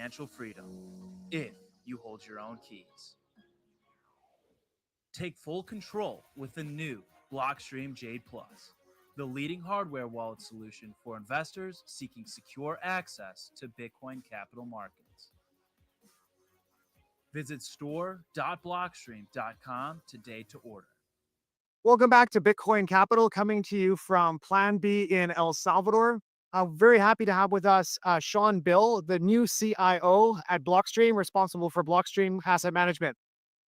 financial freedom if you hold your own keys. Take full control with the new Blockstream Jade Plus, the leading hardware wallet solution for investors seeking secure access to Bitcoin capital markets. Visit store.blockstream.com today to order. Welcome back to Bitcoin Capital, coming to you from Plan B in El Salvador. I'm very happy to have with us Sean Bill, the new CIO at Blockstream, responsible for Blockstream asset management.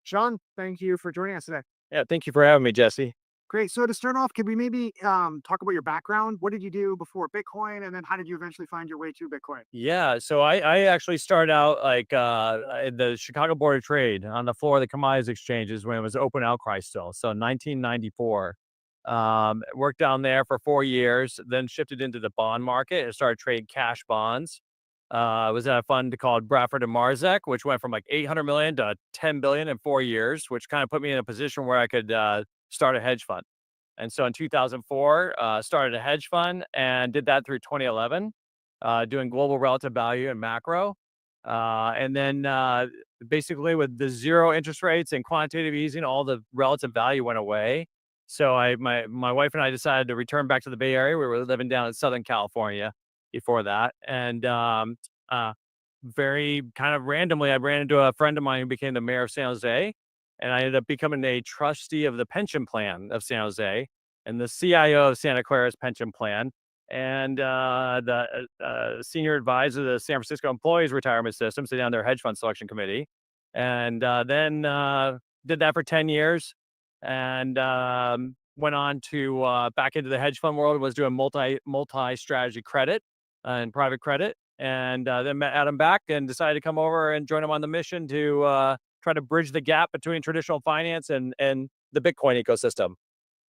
Sean, thank you for joining us today. Yeah, thank you for having me, Jesse. Great. So to start off, could we maybe talk about your background? What did you do before Bitcoin, and then how did you eventually find your way to Bitcoin? Yeah, so I actually started out like at the Chicago Board of Trade on the floor of the commodities exchanges when it was open outcry still. So 1994. Worked down there for 4 years, then shifted into the bond market and started trading cash bonds. Was at a fund called Bradford and Marzek, which went from like 800 million to 10 billion in 4 years, which kind of put me in a position where I could start a hedge fund. And so in 2004, started a hedge fund and did that through 2011, doing global relative value and macro. And then basically with the zero interest rates and quantitative easing, all the relative value went away. So my wife and I decided to return back to the Bay Area. We were living down in Southern California before that. And very kind of randomly, I ran into a friend of mine who became the mayor of San Jose. And I ended up becoming a trustee of the pension plan of San Jose and the CIO of Santa Clara's pension plan and the senior advisor of the San Francisco Employees Retirement System, sit down their hedge fund selection committee. And then did that for 10 years and went on to back into the hedge fund world, was doing multi-strategy credit and private credit. And then met Adam back and decided to come over and join him on the mission to try to bridge the gap between traditional finance and the Bitcoin ecosystem.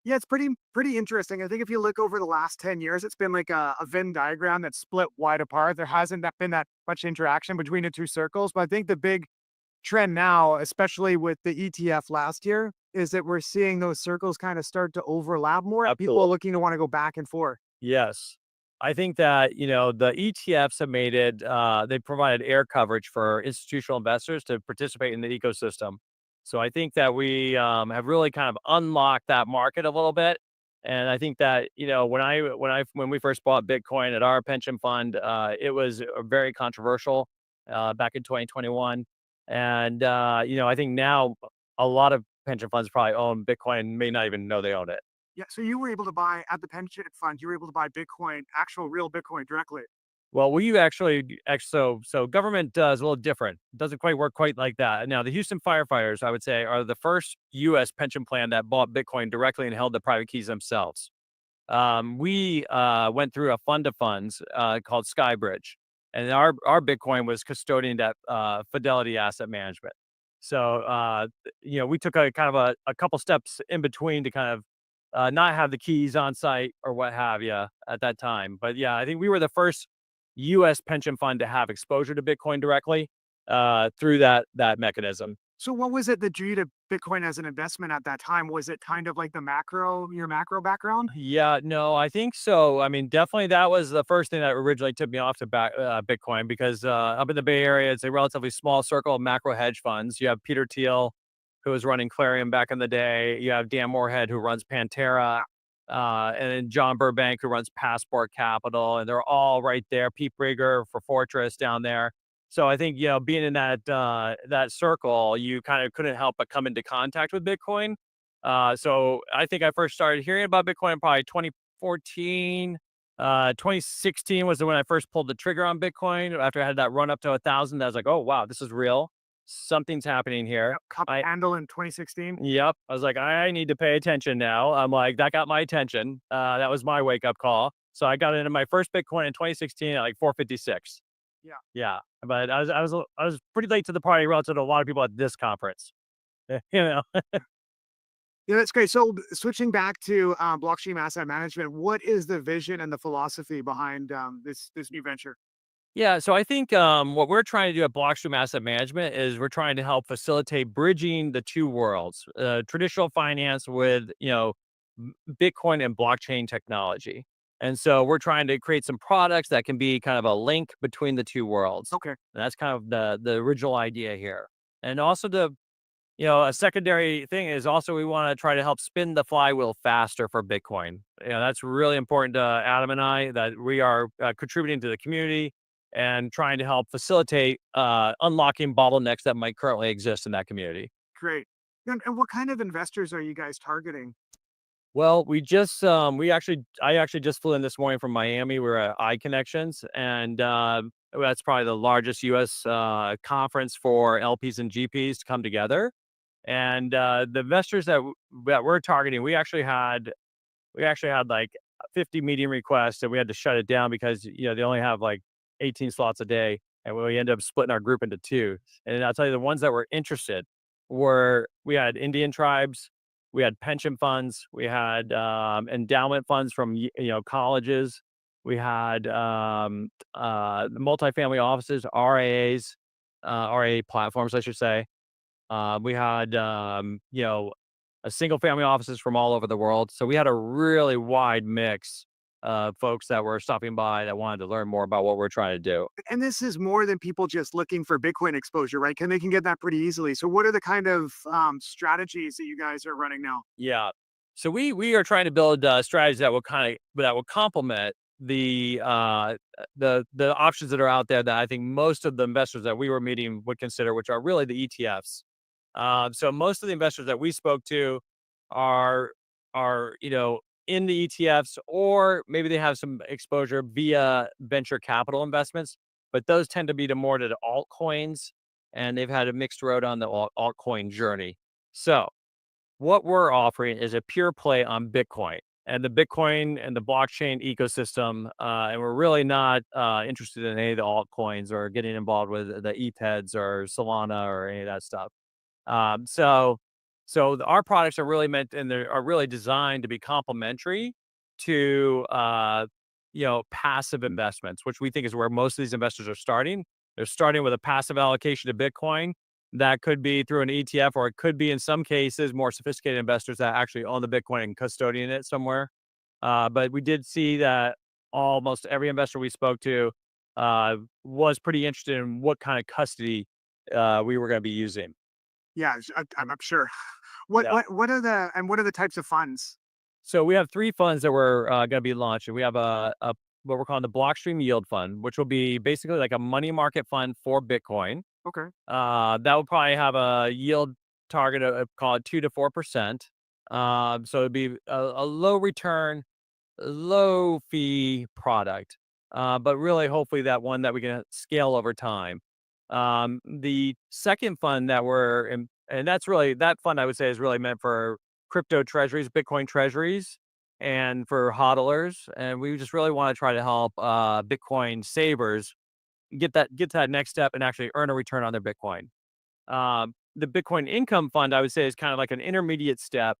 Yeah, it's pretty interesting. I think if you look over the last 10 years, it's been like a Venn diagram that's split wide apart. There hasn't been that much interaction between the two circles. But I think the big trend now, especially with the ETF last year, is that we're seeing those circles kind of start to overlap more. Absolutely. People looking to want to go back and forth. Yes. I think that, the ETFs have made it, they provided air coverage for institutional investors to participate in the ecosystem. So I think that we have really kind of unlocked that market a little bit. And I think that, when we first bought Bitcoin at our pension fund, it was very controversial back in 2021. And, I think now a lot of pension funds probably own Bitcoin, may not even know they own it. Yeah, so you were able to buy at the pension fund, you were able to buy Bitcoin, actual real Bitcoin directly. Well, we actually, so government is a little different. It doesn't quite work quite like that. Now, the Houston firefighters, I would say, are the first U.S. pension plan that bought Bitcoin directly and held the private keys themselves. We went through a fund of funds called Skybridge, and our Bitcoin was custodianed at Fidelity Asset Management. So, we took a kind of a couple steps in between to kind of not have the keys on site or what have you at that time. But yeah, I think we were the first U.S. pension fund to have exposure to Bitcoin directly through that mechanism. So what was it that drew you to Bitcoin as an investment at that time? Was it kind of like your macro background? Yeah, no, I think so. I mean, definitely that was the first thing that originally took me off to Bitcoin because up in the Bay Area, it's a relatively small circle of macro hedge funds. You have Peter Thiel, who was running Clarion back in the day. You have Dan Moorhead, who runs Pantera, and then John Burbank, who runs Passport Capital, and they're all right there. Pete Brigger for Fortress down there. So I think, being in that circle, you kind of couldn't help but come into contact with Bitcoin. So I think I first started hearing about Bitcoin probably 2014. 2016 was when I first pulled the trigger on Bitcoin. After I had that run up to 1,000, I was like, oh, wow, this is real. Something's happening here. Cup handle in 2016. Yep. I was like, I need to pay attention now. I'm like, that got my attention. That was my wake up call. So I got into my first Bitcoin in 2016 at like 456. Yeah. Yeah. But I was pretty late to the party relative to a lot of people at this conference. Yeah, that's great. So switching back to Blockstream Asset Management, what is the vision and the philosophy behind this new venture? Yeah, so I think what we're trying to do at Blockstream Asset Management is we're trying to help facilitate bridging the two worlds, traditional finance with Bitcoin and blockchain technology. And so we're trying to create some products that can be kind of a link between the two worlds. Okay. And that's kind of the original idea here. And also a secondary thing is also we want to try to help spin the flywheel faster for Bitcoin. That's really important to Adam and I, that we are contributing to the community and trying to help facilitate unlocking bottlenecks that might currently exist in that community. Great. And what kind of investors are you guys targeting? Well, I actually just flew in this morning from Miami. We're at iConnections, and that's probably the largest U.S. Conference for LPs and GPs to come together. And the investors that we're targeting, we actually had like 50 meeting requests, and we had to shut it down because they only have like 18 slots a day, and we ended up splitting our group into two. And I'll tell you, the ones that were interested we had Indian tribes, we had pension funds, we had endowment funds from colleges, we had the multifamily offices, RAAs, RAA platforms, I should say. We had a single family offices from all over the world. So we had a really wide mix of folks that were stopping by that wanted to learn more about what we're trying to do. And this is more than people just looking for Bitcoin exposure, right? They can get that pretty easily. So what are the kind of strategies that you guys are running now? Yeah. So we are trying to build strategies that will complement the options that are out there that I think most of the investors that we were meeting would consider, which are really the ETFs. So most of the investors that we spoke to are in the ETFs, or maybe they have some exposure via venture capital investments, but those tend to be more to the altcoins, and they've had a mixed road on the altcoin journey. So what we're offering is a pure play on Bitcoin and the Bitcoin and the blockchain ecosystem, and we're really not interested in any of the altcoins or getting involved with the ETHs or Solana or any of that stuff. Um, so, our products are really meant, and they are really designed to be complementary to, passive investments, which we think is where most of these investors are starting. They're starting with a passive allocation to Bitcoin. That could be through an ETF, or it could be in some cases more sophisticated investors that actually own the Bitcoin and custodian it somewhere. But we did see that almost every investor we spoke to was pretty interested in what kind of custody we were going to be using. Yeah, I'm sure. What are the types of funds? So we have three funds that we're going to be launching. We have a what we're calling the Blockstream Yield Fund, which will be basically like a money market fund for Bitcoin. Okay. That will probably have a yield target of call it 2 to 4%. So it'd be a low return, low fee product, but really hopefully that one that we can scale over time. The second fund that we're in, and that's really that fund I would say is really meant for crypto treasuries, Bitcoin treasuries, and for hodlers. And we just really want to try to help Bitcoin savers get to that next step and actually earn a return on their Bitcoin. The Bitcoin Income Fund, I would say, is kind of like an intermediate step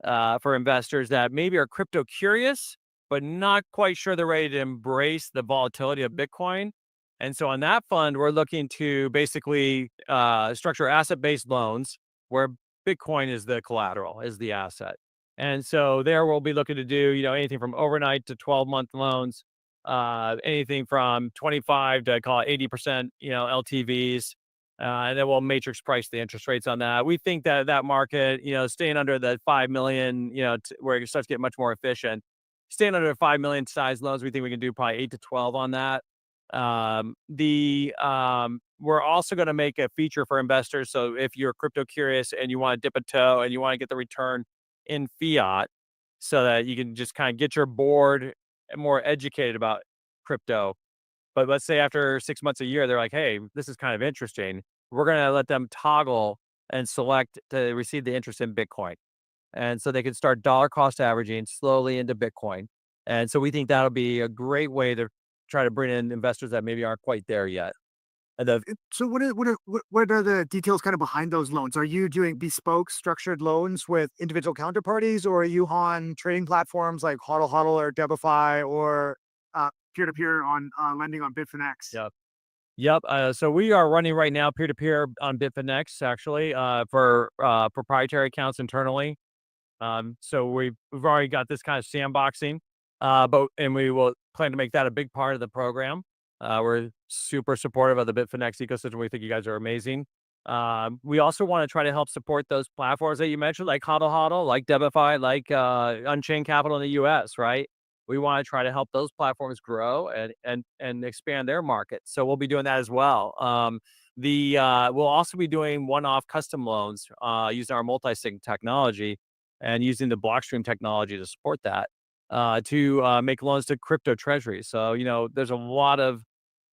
for investors that maybe are crypto curious, but not quite sure they're ready to embrace the volatility of Bitcoin. And so on that fund, we're looking to basically structure asset-based loans where Bitcoin is the collateral, is the asset. And so there we'll be looking to do, anything from overnight to 12-month loans, anything from 25 to call it 80%, LTVs. And then we'll matrix price the interest rates on that. We think that that market, staying under the 5 million, where it starts to get much more efficient, staying under 5 million size loans, we think we can do probably 8 to 12 on that. We're also going to make a feature for investors. So if you're crypto curious and you want to dip a toe and you want to get the return in fiat, so that you can just kind of get your board more educated about crypto. But let's say after 6 months, a year, they're like, hey, this is kind of interesting. We're going to let them toggle and select to receive the interest in Bitcoin. And so they can start dollar cost averaging slowly into Bitcoin. And so we think that'll be a great way to try to bring in investors that maybe aren't quite there yet. And So what are the details kind of behind those loans? Are you doing bespoke structured loans with individual counterparties, or are you on trading platforms like HODL HODL or Debify, or peer-to-peer on lending on Bitfinex? Yep. Yep. So we are running right now peer-to-peer on Bitfinex, actually, for proprietary accounts internally. So we've already got this kind of sandboxing. And we will plan to make that a big part of the program. We're super supportive of the Bitfinex ecosystem. We think you guys are amazing. We also want to try to help support those platforms that you mentioned, like Hodl Hodl, like Debify, like Unchained Capital in the US, right? We want to try to help those platforms grow and expand their market. So we'll be doing that as well. We'll also be doing one-off custom loans using our multi-sig technology and using the Blockstream technology to support that to make loans to crypto treasuries. So there's a lot of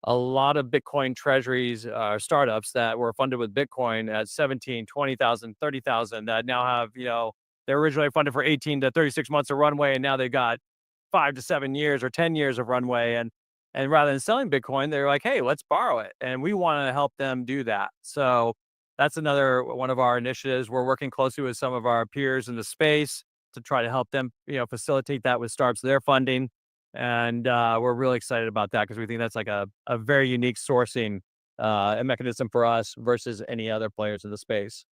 Bitcoin treasuries startups that were funded with Bitcoin at 17, 20,000, 30,000 that now have, they're originally funded for 18 to 36 months of runway, and now they've got 5 to 7 years or 10 years of runway. And rather than selling Bitcoin, they're like, hey, let's borrow it. And we want to help them do that. So that's another one of our initiatives. We're working closely with some of our peers in the space to try to help them, facilitate that with startups they're funding. And we're really excited about that because we think that's like a very unique sourcing mechanism for us versus any other players in the space.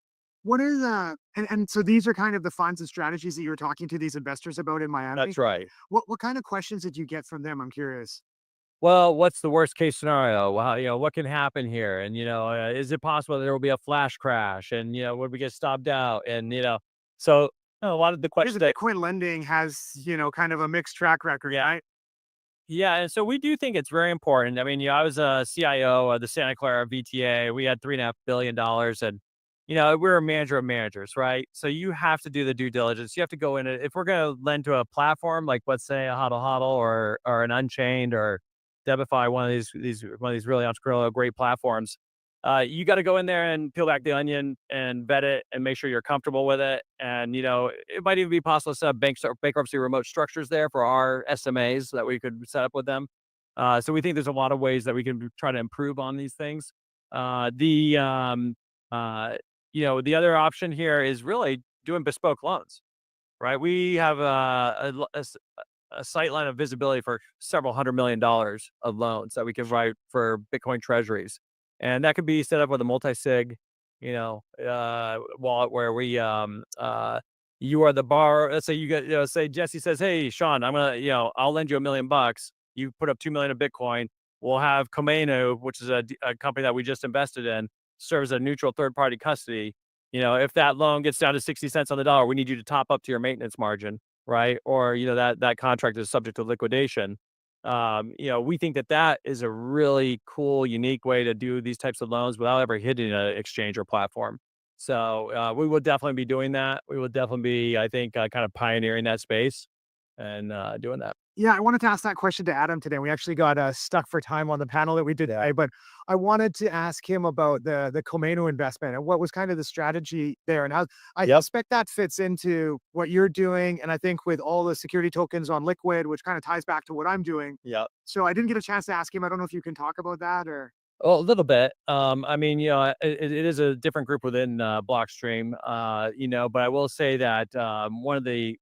What are the and so these are kind of the funds and strategies that you were talking to these investors about in Miami? That's right. What kind of questions did you get from them? I'm curious. Well, what's the worst case scenario? Well, what can happen here? And, is it possible there will be a flash crash? And, would we get stopped out? And, so a lot of the Because questions the that, Bitcoin lending has, kind of a mixed track record, yeah, right? yeah. And so we do think it's very important. I mean, I was a CIO of the Santa Clara VTA. We had $3.5 billion, and, we're a manager of managers, right? So you have to do the due diligence. You have to go in it. If we're going to lend to a platform, like let's say a Hodl Hodl or an Unchained or Debify, one of these really entrepreneurial great platforms. You got to go in there and peel back the onion and vet it and make sure you're comfortable with it. And it might even be possible to set up bankruptcy remote structures there for our SMAs that we could set up with them. So we think there's a lot of ways that we can try to improve on these things. The the other option here is really doing bespoke loans, right? We have a sight line of visibility for several $100 million of loans that we can write for Bitcoin treasuries. And that could be set up with a multi-sig, wallet where you are the borrower. Let's say you get, say Jesse says, hey, Sean, I'll lend you $1 million. You put up 2 million of Bitcoin. We'll have Kameno, which is a company that we just invested in, serve as a neutral third party custody. If that loan gets down to 60 cents on the dollar, we need you to top up to your maintenance margin, right? Or that contract is subject to liquidation. We think that is a really cool, unique way to do these types of loans without ever hitting an exchange or platform. So we will definitely be doing that. We will definitely be, I think, kind of pioneering that space and doing that. Yeah, I wanted to ask that question to Adam today. We actually got stuck for time on the panel that we did Yeah. today, but I wanted to ask him about the Comeno investment and what was kind of the strategy there, and how I Yep. suspect that fits into what you're doing. And I think with all the security tokens on Liquid, which kind of ties back to what I'm doing. Yep. So I didn't get a chance to ask him. I don't know if you can talk about that or. Well, a little bit. I mean, it is a different group within Blockstream, but I will say that one of the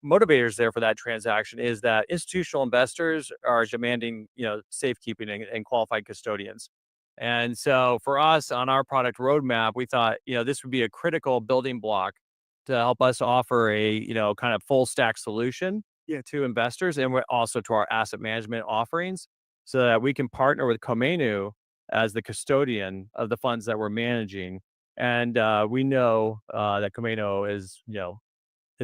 motivators there for that transaction is that institutional investors are demanding, safekeeping and qualified custodians. And so for us on our product roadmap, we thought, this would be a critical building block to help us offer a, kind of full stack solution to investors and also to our asset management offerings so that we can partner with Komenu as the custodian of the funds that we're managing. And we know that Kameno is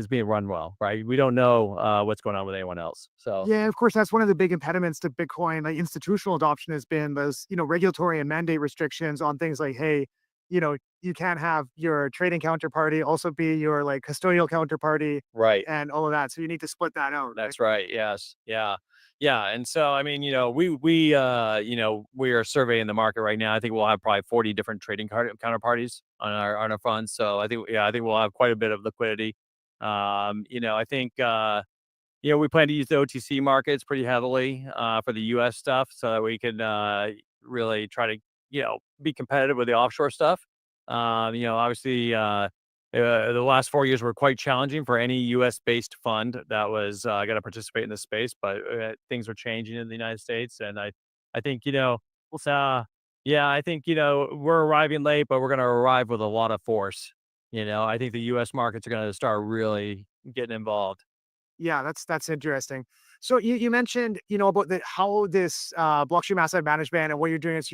being run well, right? We don't know what's going on with anyone else. So Yeah, of course, that's one of the big impediments to Bitcoin, like institutional adoption has been those, regulatory and mandate restrictions on things like, hey, you can't have your trading counterparty also be your like custodial counterparty right. and all of that. So you need to split that out, right? That's right. Yes. Yeah. Yeah. And so, I mean, we are surveying the market right now. I think we'll have probably 40 different trading counterparties on our funds. So I think we'll have quite a bit of liquidity. I think, we plan to use the OTC markets pretty heavily for the US stuff so that we can really try to, be competitive with the offshore stuff. Obviously, the last 4 years were quite challenging for any U.S. based fund that was going to participate in this space, but things are changing in the United States, and I think We'll see. yeah, I think we're arriving late, but we're going to arrive with a lot of force. I think the U.S. markets are going to start really getting involved. Yeah, that's interesting. So you mentioned, about how this blockstream asset management and what you're doing is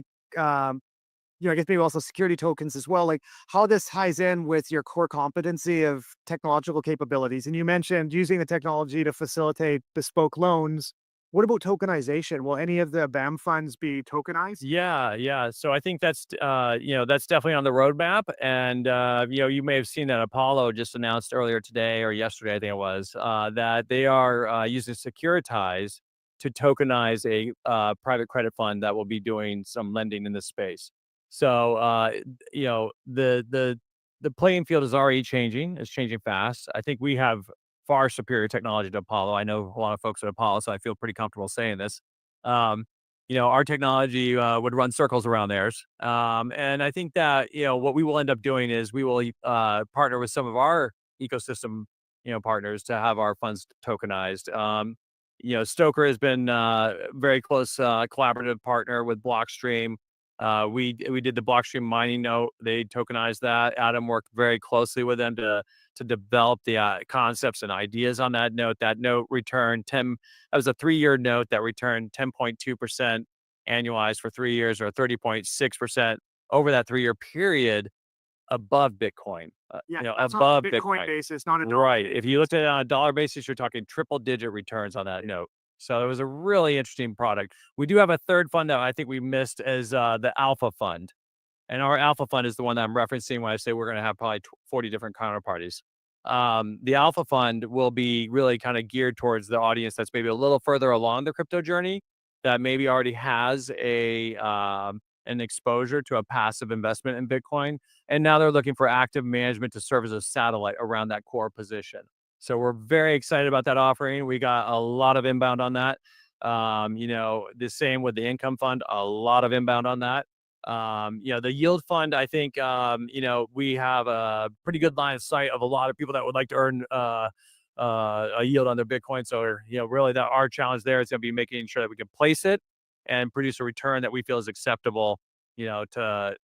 I guess maybe also security tokens as well, like how this ties in with your core competency of technological capabilities. And you mentioned using the technology to facilitate bespoke loans. What about tokenization? Will any of the BAM funds be tokenized? Yeah, yeah. So I think that's definitely on the roadmap. And you may have seen that Apollo just announced earlier today or yesterday, I think it was, that they are using Securitize to tokenize a private credit fund that will be doing some lending in this space. So the playing field is already changing. It's changing fast. I think we have far superior technology to Apollo. I know a lot of folks at Apollo, so I feel pretty comfortable saying this. Um, our technology would run circles around theirs. And I think that, what we will end up doing is we will partner with some of our ecosystem, partners to have our funds tokenized. Stoker has been very close collaborative partner with Blockstream. We did the Blockstream mining note. They tokenized that. Adam worked very closely with them to develop the concepts and ideas on that note. That note returned 10. That was a 3-year note that returned 10.2% annualized for 3 years, or 30.6% over that 3-year period, above Bitcoin. Yeah, that's on Above a Bitcoin Bitcoin. basis, not a dollar Right. If you basis. looked at it on a dollar basis, you're talking triple digit returns on that note. So it was a really interesting product. We do have a third fund that I think we missed, as the Alpha Fund. And our Alpha Fund is the one that I'm referencing when I say we're going to have probably 40 different counterparties. The Alpha Fund will be really kind of geared towards the audience that's maybe a little further along the crypto journey, that maybe already has an exposure to a passive investment in Bitcoin, and now they're looking for active management to serve as a satellite around that core position. So we're very excited about that offering. We got a lot of inbound on that. The same with the income fund, a lot of inbound on that. The yield fund, I think, we have a pretty good line of sight of a lot of people that would like to earn a yield on their Bitcoin. So, really that our challenge there is going to be making sure that we can place it and produce a return that we feel is acceptable, to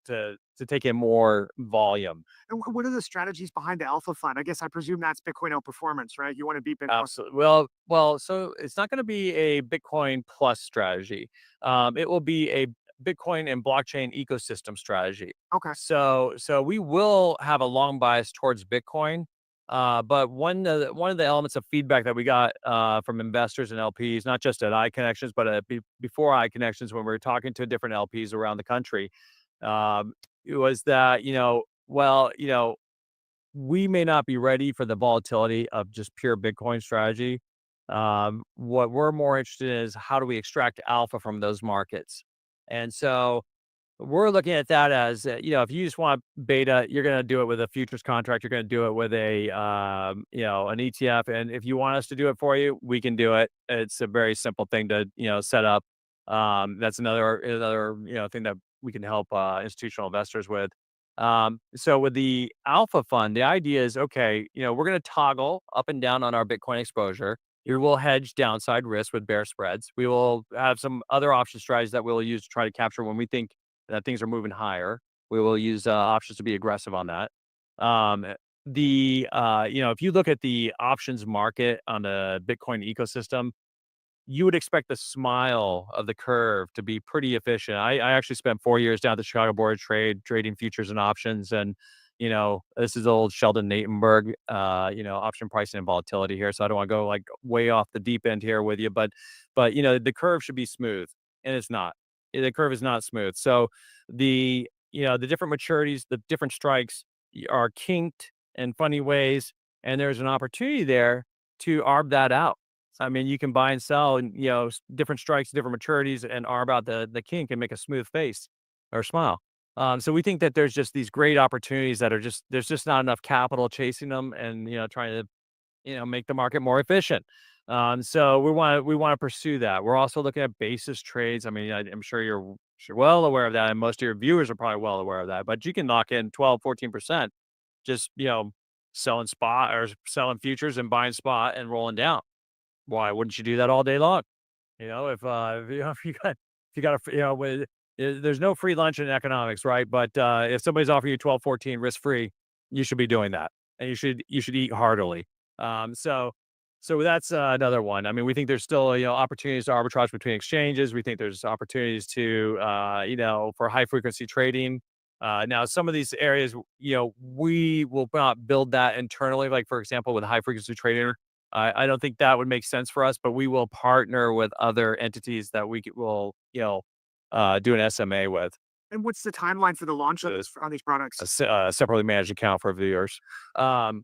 take in more volume. And what are the strategies behind the Alpha Fund? I guess I presume that's Bitcoin outperformance, right? You want to beat Bitcoin. Absolutely. Well, so it's not going to be a Bitcoin plus strategy. It will be a Bitcoin and blockchain ecosystem strategy. Okay. So we will have a long bias towards Bitcoin. But one of the elements of feedback that we got from investors and LPs, not just at iConnections, but before iConnections, when we were talking to different LPs around the country, it was that, we may not be ready for the volatility of just pure Bitcoin strategy. What we're more interested in is how do we extract alpha from those markets? And so we're looking at that as, if you just want beta, you're going to do it with a futures contract. You're going to do it with an ETF. And if you want us to do it for you, we can do it. It's a very simple thing to, set up. That's another thing that we can help institutional investors with. So with the Alpha Fund, the idea is, okay, we're going to toggle up and down on our Bitcoin exposure. We will hedge downside risk with bear spreads. We will have some other option strategies that we'll use to try to capture when we think that things are moving higher. We will use options to be aggressive on that. Um, if you look at the options market on the Bitcoin ecosystem, you would expect the smile of the curve to be pretty efficient. I actually spent 4 years down at the Chicago Board of Trade trading futures and options. And, this is old Sheldon Natenberg, option pricing and volatility here. So I don't want to go like way off the deep end here with you, but, the curve should be smooth, and it's not. The curve is not smooth. So the different maturities, the different strikes are kinked in funny ways. And there's an opportunity there to arb that out. I mean, you can buy and sell, and different strikes, different maturities, and arb out the kink and make a smooth face or smile. So we think that there's just these great opportunities that are there's just not enough capital chasing them, and trying to make the market more efficient. So we want to pursue that. We're also looking at basis trades. I mean, I'm sure you're well aware of that, and most of your viewers are probably well aware of that. But you can lock in 12, 14%, just selling spot or selling futures and buying spot and rolling down. Why wouldn't you do that all day long? If you got there's no free lunch in economics, right? But if somebody's offering you 12, 14 risk free, you should be doing that, and you should eat heartily. So So that's another one. I mean, we think there's still, opportunities to arbitrage between exchanges. We think there's opportunities to, for high frequency trading. Now, some of these areas, we will not build that internally. Like, for example, with high frequency trading, I don't think that would make sense for us, but we will partner with other entities that will, do an SMA with. And what's the timeline for the launch of Uh, on these products? Separately managed account for viewers. Um,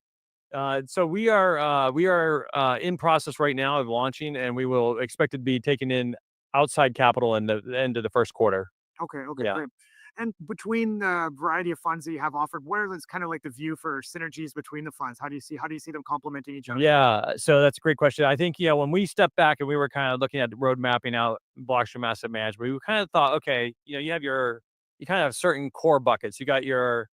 so we are in process right now of launching, and we will expect to be taking in outside capital in the end of the first quarter. Okay, okay, Yeah. great. And between the variety of funds that you have offered, what is kind of like the view for synergies between the funds? How do you see them complementing each other? Yeah. So that's a great question. I think, when we stepped back and we were kind of looking at road mapping out Blockstream Asset Management, we kind of thought, okay, you kind of have certain core buckets. You got your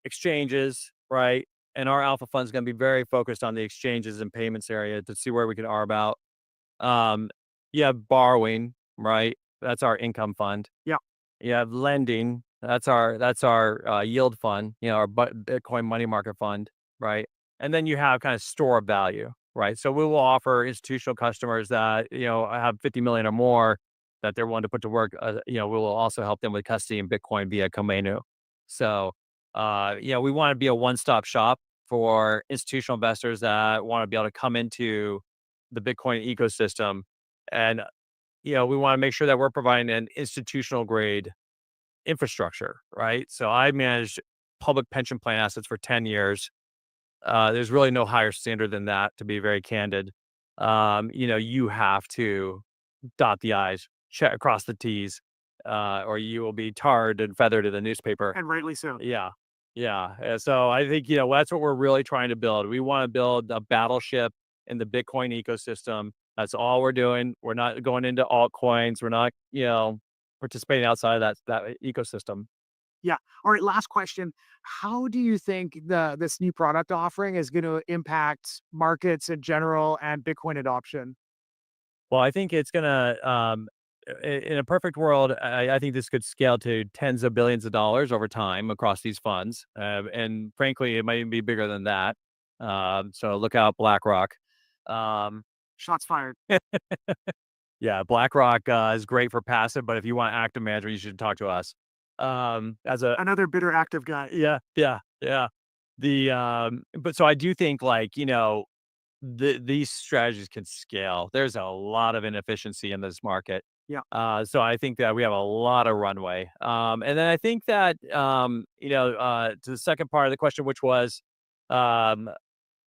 exchanges, right? And our alpha fund is going to be very focused on the exchanges and payments area to see where we can arb out. Um, you have borrowing, right? That's our income fund. Yeah. You have lending. That's our yield fund. Our Bitcoin money market fund, right? And then you have kind of store of value, right? So we will offer institutional customers that have 50 million or more that they're willing to put to work. We will also help them with custody and Bitcoin via Komenu. So, we want to be a one-stop shop for institutional investors that want to be able to come into the Bitcoin ecosystem. And, we want to make sure that we're providing an institutional grade infrastructure, right? So I managed public pension plan assets for 10 years. There's really no higher standard than that, to be very candid. You have to dot the I's, check across the T's, or you will be tarred and feathered in the newspaper. And rightly so. Yeah. Yeah. So I think, that's what we're really trying to build. We want to build a battleship in the Bitcoin ecosystem. That's all we're doing. We're not going into altcoins. We're not, participating outside of that ecosystem. Yeah. All right. Last question. How do you think this new product offering is going to impact markets in general and Bitcoin adoption? Well, I think it's gonna, in a perfect world, I think this could scale to tens of billions of dollars over time across these funds, and frankly, it might even be bigger than that. So look out, BlackRock. Um, Shots fired. yeah, BlackRock is great for passive, but if you want active management, you should talk to us. As a Another bitter active guy. Yeah, yeah, yeah. But so I do think, like, these strategies can scale. There's a lot of inefficiency in this market. Yeah. So I think that we have a lot of runway. And then I think that, to the second part of the question, which was, um,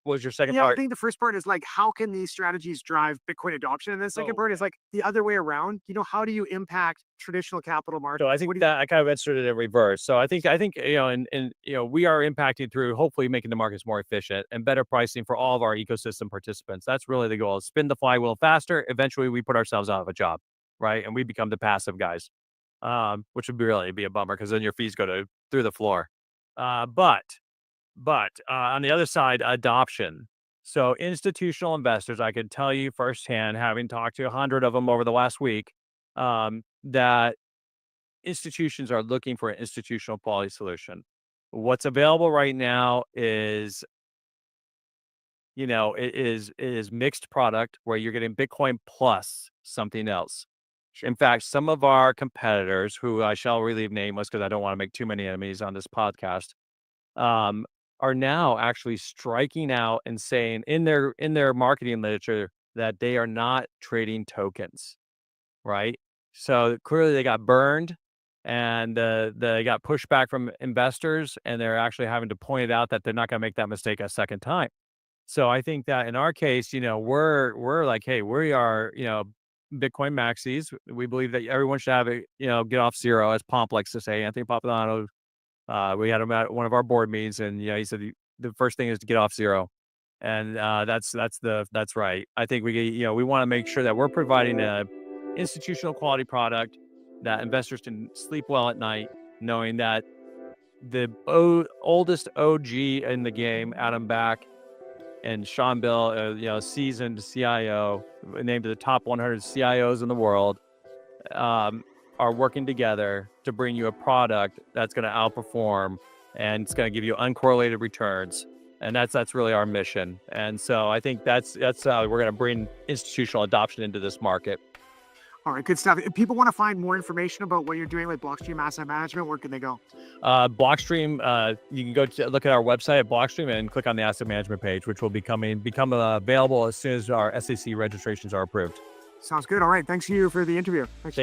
what was your second Yeah, I part? think the first part is like, how can these strategies drive Bitcoin adoption? And the second Oh, part is like the other way around. How do you impact traditional capital markets? So I What think do you, that I kind of answered it in reverse. So I think and we are impacting through hopefully making the markets more efficient and better pricing for all of our ecosystem participants. That's really the goal. Spin the flywheel faster. Eventually, we put ourselves out of a job, right? And we become the passive guys, which would really be a bummer because then your fees go to through the floor. But on the other side, adoption. So institutional investors, I can tell you firsthand, having talked to 100 of them over the last week, that institutions are looking for an institutional quality solution. What's available right now is, it is mixed product where you're getting Bitcoin plus something else. In fact, some of our competitors, who I shall relieve nameless because I don't want to make too many enemies on this podcast, um, are now actually striking out and saying in their marketing literature that they are not trading tokens, right? So clearly they got burned and they got pushback from investors, and they're actually having to point it out that they're not going to make that mistake a second time. So I think that in our case, we're like, hey, we are, Bitcoin maxis. We believe that everyone should have it, get off zero, as Pomp likes to say. Anthony Papadano, we had him at one of our board meetings, and he said the first thing is to get off zero, and that's right. I think we want to make sure that we're providing a institutional quality product that investors can sleep well at night, knowing that the oldest OG in the game, Adam Back and Sean Bill, seasoned CIO, named to the top 100 CIOs in the world, um, are working together to bring you a product that's going to outperform and it's going to give you uncorrelated returns. And that's really our mission. And so I think that's how we're going to bring institutional adoption into this market. All right, good stuff. If people want to find more information about what you're doing with Blockstream Asset Management, where can they go? Blockstream, you can go to look at our website at Blockstream and click on the asset management page, which will become available as soon as our SEC registrations are approved. Sounds good. All right. Thanks to you for the interview. Thanks.